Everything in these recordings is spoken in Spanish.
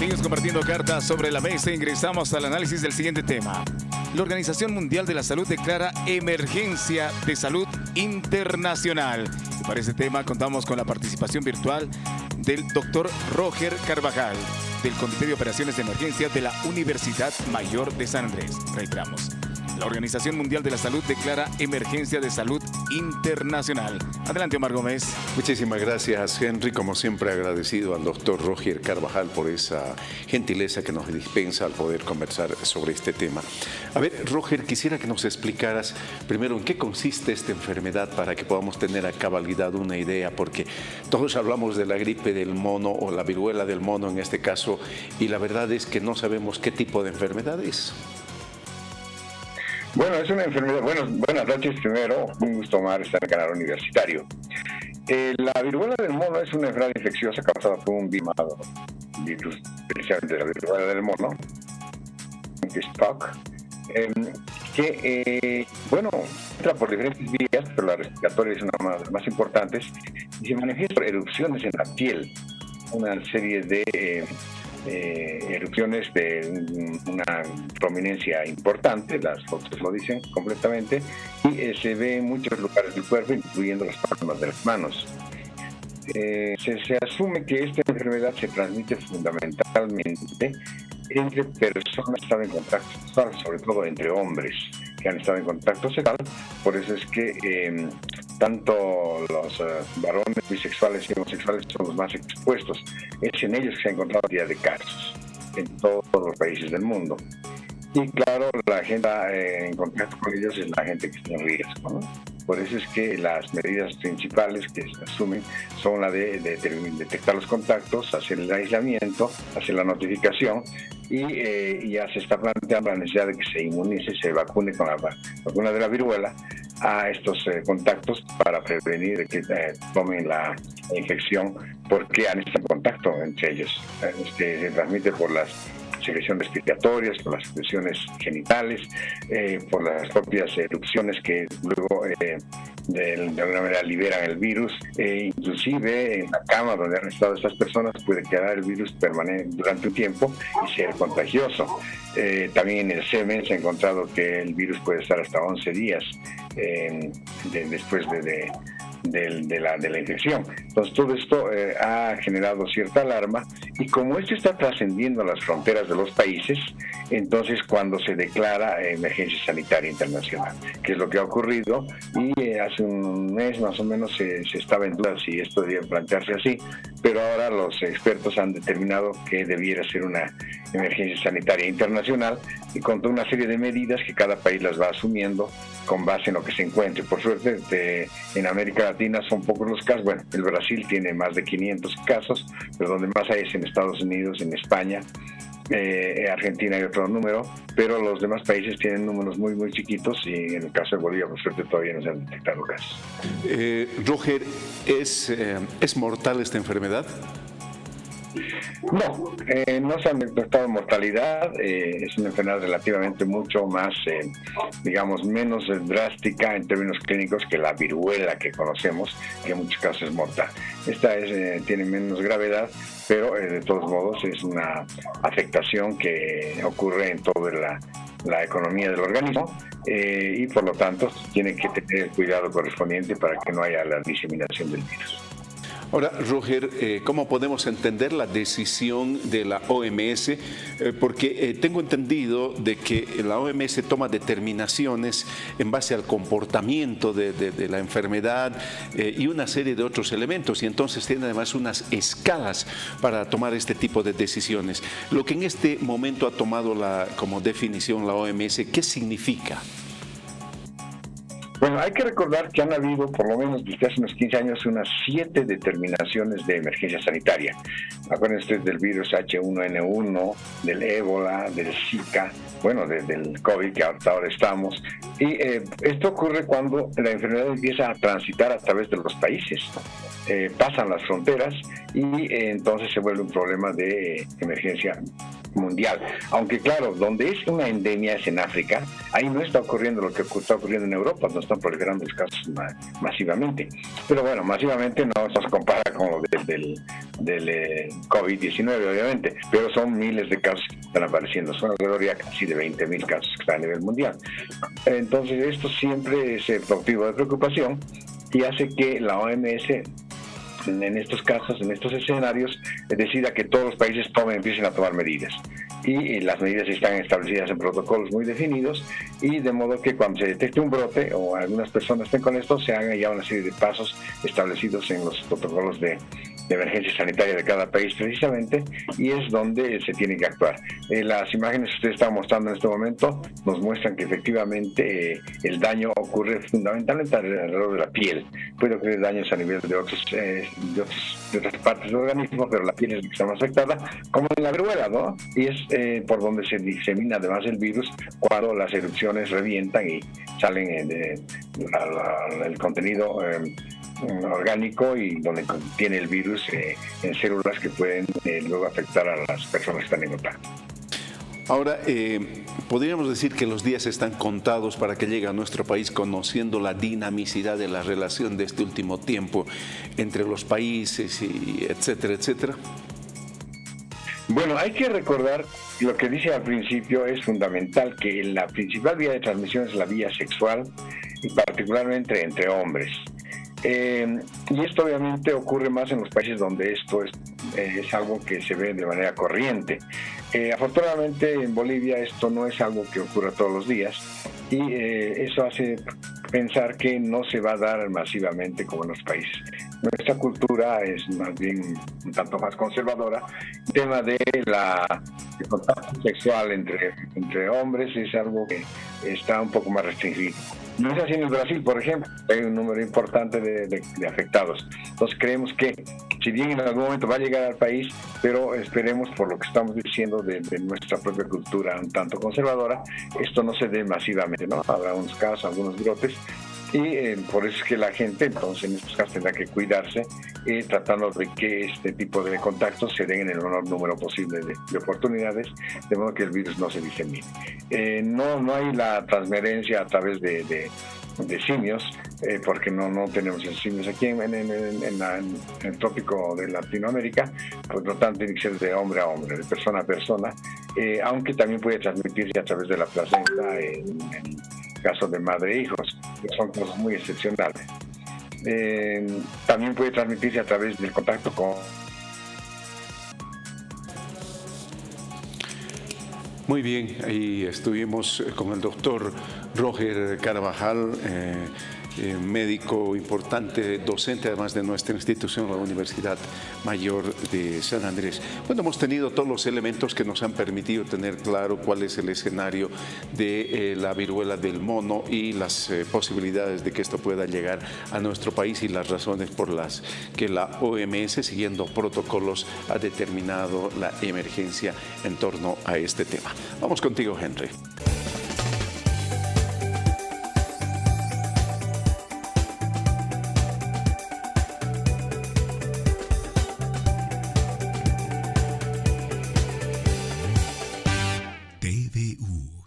Amigos, compartiendo cartas sobre la mesa, ingresamos al análisis del siguiente tema. La Organización Mundial de la Salud declara emergencia de salud internacional. Y para este tema contamos con la participación virtual del doctor Roger Carvajal, del Comité de Operaciones de Emergencia de la Universidad Mayor de San Andrés. Reiteramos. La Organización Mundial de la Salud declara emergencia de salud internacional. Adelante, Omar Gómez. Muchísimas gracias, Henry. Como siempre, agradecido al doctor Roger Carvajal por esa gentileza que nos dispensa al poder conversar sobre este tema. A ver, Roger, quisiera que nos explicaras primero en qué consiste esta enfermedad para que podamos tener a cabalidad una idea, porque todos hablamos de la gripe del mono o la viruela del mono en este caso, y la verdad es que no sabemos qué tipo de enfermedad es. Bueno, es una enfermedad. Buenas noches primero. Un gusto, Omar, estar en el canal universitario. La viruela del mono es una enfermedad infecciosa causada por un virus, especialmente la viruela del mono, Spock, entra por diferentes vías, pero la respiratoria es una de las más importantes y se manifiesta por erupciones en la piel, una serie de erupciones de una prominencia importante, las fotos lo dicen completamente, y se ve en muchos lugares del cuerpo, incluyendo las palmas de las manos. Se asume que esta enfermedad se transmite fundamentalmente entre personas que están en contacto sexual, sobre todo entre hombres que han estado en contacto sexual. Por eso es que tanto los varones bisexuales y homosexuales son los más expuestos. Es en ellos que se ha encontrado cantidad de casos en todos los países del mundo. Y claro, la gente en contacto con ellos es la gente que está en riesgo, ¿no? Por eso es que las medidas principales que se asumen son la de detectar los contactos, hacer el aislamiento, hacer la notificación y ya se está planteando la necesidad de que se inmunice, se vacune con la vacuna de la viruela a estos contactos para prevenir que tomen la infección porque han estado en contacto entre ellos. Se transmite por las secreciones respiratorias, por las secreciones genitales, por las propias erupciones que luego de alguna manera liberan el virus, inclusive en la cama donde han estado estas personas puede quedar el virus permanente durante un tiempo y ser contagioso. También en el semen se ha encontrado que el virus puede estar hasta 11 días después de la infección. Entonces todo esto ha generado cierta alarma y como esto está trascendiendo a las fronteras de los países, entonces cuando se declara emergencia sanitaria internacional, que es lo que ha ocurrido, y hace un mes más o menos se estaba en duda si esto debía plantearse así, pero ahora los expertos han determinado que debiera ser una emergencia sanitaria internacional y con toda una serie de medidas que cada país las va asumiendo con base en lo que se encuentre. Por suerte, en América Latina son pocos los casos. Bueno, el Brasil tiene más de 500 casos, pero donde más hay es en Estados Unidos, en España, Argentina hay otro número, pero los demás países tienen números muy, muy chiquitos y en el caso de Bolivia, por suerte, todavía no se han detectado casos. Roger, ¿es mortal esta enfermedad? No se ha detectado mortalidad, es una enfermedad relativamente mucho más, menos drástica en términos clínicos que la viruela que conocemos, que en muchos casos es mortal. Esta tiene menos gravedad, pero de todos modos es una afectación que ocurre en toda la economía del organismo y por lo tanto tiene que tener el cuidado correspondiente para que no haya la diseminación del virus. Ahora, Roger, ¿cómo podemos entender la decisión de la OMS? Porque tengo entendido de que la OMS toma determinaciones en base al comportamiento de la enfermedad y una serie de otros elementos, y entonces tiene además unas escalas para tomar este tipo de decisiones. Lo que en este momento ha tomado como definición la OMS, ¿qué significa? Bueno, hay que recordar que han habido, por lo menos desde hace unos 15 años, unas 7 determinaciones de emergencia sanitaria. Acuérdense del virus H1N1, del ébola, del Zika, del COVID, que hasta ahora estamos. Y esto ocurre cuando la enfermedad empieza a transitar a través de los países. Pasan las fronteras y entonces se vuelve un problema de emergencia mundial. Aunque claro, donde es una endemia es en África, ahí no está ocurriendo lo que está ocurriendo en Europa, no están proliferando los casos masivamente. Pero bueno, masivamente no se compara con lo del COVID-19, obviamente, pero son miles de casos que están apareciendo, son alrededor ya casi de 20.000 casos que están a nivel mundial. Entonces esto siempre es motivo de preocupación y hace que la OMS en estos casos, en estos escenarios, decida que todos los países empiecen a tomar medidas. Y las medidas están establecidas en protocolos muy definidos y de modo que cuando se detecte un brote o algunas personas estén con esto, se hagan ya una serie de pasos establecidos en los protocolos de emergencia sanitaria de cada país precisamente, y es donde se tiene que actuar. Las imágenes que usted está mostrando en este momento nos muestran que efectivamente el daño ocurre fundamentalmente alrededor de la piel. Puede ocurrir daños a nivel de otras partes del organismo, pero la piel es la que está más afectada, como en la viruela, ¿no? Y es por donde se disemina además el virus cuando las erupciones revientan y salen el contenido orgánico y donde contiene el virus en células que pueden luego afectar a las personas que están en contacto. Ahora, podríamos decir que los días están contados para que llegue a nuestro país, conociendo la dinamicidad de la relación de este último tiempo entre los países, y etcétera, etcétera. Bueno, hay que recordar lo que dice al principio, es fundamental que la principal vía de transmisión es la vía sexual y particularmente entre hombres. Y esto obviamente ocurre más en los países donde esto es algo que se ve de manera corriente. Afortunadamente en Bolivia esto no es algo que ocurra todos los días y eso hace pensar que no se va a dar masivamente como en los países. Nuestra cultura es más bien un tanto más conservadora. El tema de el contacto sexual entre hombres es algo que está un poco más restringido. No es así en el Brasil, por ejemplo, hay un número importante de afectados. Entonces creemos que, si bien en algún momento va a llegar al país, pero esperemos, por lo que estamos diciendo de nuestra propia cultura un tanto conservadora, esto no se dé masivamente, ¿no? Habrá unos casos, algunos brotes, y por eso es que la gente, entonces, en estos casos tendrá que cuidarse, tratando de que este tipo de contactos se den en el menor número posible de oportunidades, de modo que el virus no se disemine. No hay la transferencia a través de simios, porque no tenemos esos simios aquí en el trópico de Latinoamérica, por lo tanto tiene que ser de hombre a hombre, de persona a persona, aunque también puede transmitirse a través de la placenta en el caso de madre e hijos, que son cosas muy excepcionales. También puede transmitirse a través del contacto con... Muy bien, ahí estuvimos con el doctor Roger Carvajal, médico importante, docente además de nuestra institución, la Universidad Mayor de San Andrés. Bueno, hemos tenido todos los elementos que nos han permitido tener claro cuál es el escenario de la viruela del mono y las posibilidades de que esto pueda llegar a nuestro país y las razones por las que la OMS, siguiendo protocolos, ha determinado la emergencia en torno a este tema. Vamos contigo, Henry.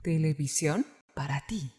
Televisión para ti.